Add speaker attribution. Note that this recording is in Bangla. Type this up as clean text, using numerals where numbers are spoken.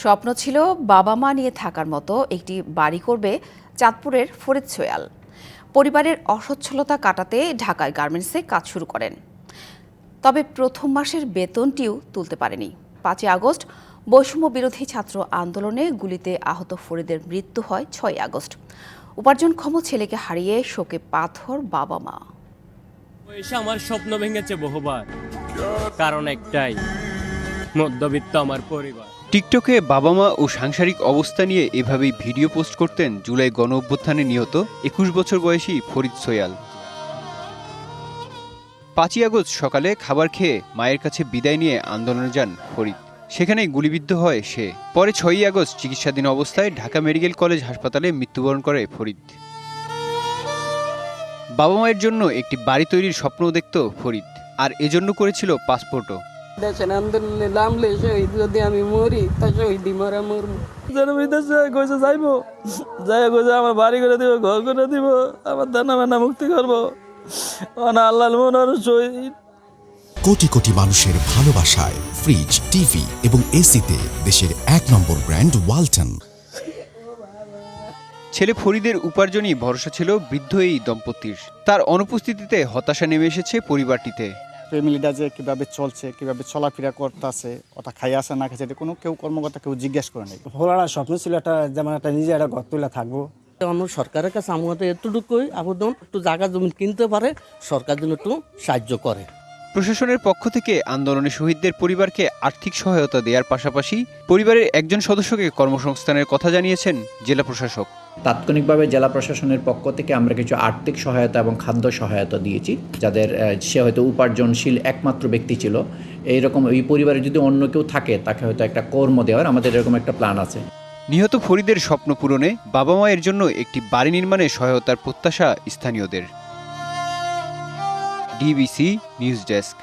Speaker 1: স্বপ্ন ছিল বাবা মা নিয়ে থাকার মতো একটি বাড়ি করবে চাঁদপুরের ফরিদ সোয়াল। পরিবারের অসচ্ছলতা কাটাতে ঢাকায় গার্মেন্টসে কাজ শুরু করেন। তবে প্রথম মাসের বেতনটিও তুলতে পারেনি। 5 আগস্ট বৈষম্য বিরোধী ছাত্র আন্দোলনে গুলিতে আহত ফরিদের মৃত্যু হয় 6 আগস্ট। উপার্জনক্ষম ছেলেকে হারিয়ে শোকে পাথর বাবা মা।
Speaker 2: আমার স্বপ্ন ভেঙেছে বহুবার, কারণ একটাই, মধ্যবিত্ত আমার পরিবার।
Speaker 3: টিকটকে বাবা মা ও সাংসারিক অবস্থা নিয়ে এভাবেই ভিডিও পোস্ট করতেন জুলাই গণ অভ্যুত্থানে নিহত 21 বছর বয়সী ফরিদ সোয়াল। 5 আগস্ট সকালে খাবার খেয়ে মায়ের কাছে বিদায় নিয়ে আন্দোলনে যান ফরিদ। সেখানেই গুলিবিদ্ধ হয় সে। পরে 6 আগস্ট চিকিৎসাধীন অবস্থায় ঢাকা মেডিকেল কলেজ হাসপাতালে মৃত্যুবরণ করে ফরিদ। বাবা মায়ের জন্য একটি বাড়ি তৈরির স্বপ্নও দেখত ফরিদ, আর এজন্য করেছিল পাসপোর্টও।
Speaker 4: দেশের আন্দোলনে নামলে শহীদ যদি আমি মরি তা শহীদই মরা মরবো।
Speaker 5: বিদেশে কইছে যাইবো, যাই কইছে আমার বাড়ি করে দিব, ঘর করে দিব, আমার দানা বানা মুক্তি করবো। আল্লাহ মনের শহীদ।
Speaker 6: কোটি কোটি মানুষের ভালোবাসায় ফ্রিজ, টিভি এবং এসিতে দেশের 1 নম্বর ব্র্যান্ড ওয়ালটন।
Speaker 3: ছেলে ফরিদের উপার্জনই ভরসা ছিল বৃদ্ধ এই দম্পতির। তার অনুপস্থিতিতে হতাশা নেমে এসেছে পরিবারটিতে।
Speaker 7: ফ্যামিলিটা যে কীভাবে চলছে, কীভাবে চলাফেরা করতেছে, ওটা খাই আসে না খাইছে, এটা কেউ কর্মকর্তা কেউ জিজ্ঞেস করে নেই।
Speaker 8: ভোলার স্বপ্ন ছিল একটা যেমন একটা নিজে একটা ঘর তুলে থাকবো।
Speaker 9: আমার সরকারের কাছে আমাদের এতটুকুই আবেদন, একটু জায়গা জমি কিনতে পারে, সরকার যেন একটু সাহায্য করে।
Speaker 3: প্রশাসনের পক্ষ থেকে আন্দোলনে শহীদদের পরিবারকে আর্থিক সহায়তা দেওয়ার পাশাপাশি পরিবারের একজন সদস্যকে কর্মসংস্থানের কথা জানিয়েছেন জেলা প্রশাসক।
Speaker 10: তাৎক্ষণিকভাবে জেলা প্রশাসনের পক্ষ থেকে আমরা কিছু আর্থিক সহায়তা এবং খাদ্য সহায়তা দিয়েছি, যাদের সে হয়তো উপার্জনশীল একমাত্র ব্যক্তি ছিল। এইরকম এই পরিবারে যদি অন্য কেউ থাকে তাকে হয়তো একটা কর্ম দেওয়ার আমাদের এরকম একটা প্ল্যান আছে।
Speaker 3: নিহত ফরিদের স্বপ্ন পূরণে বাবা মায়ের জন্য একটি বাড়ি নির্মাণে সহায়তার প্রত্যাশা স্থানীয়দের। DBC news desk.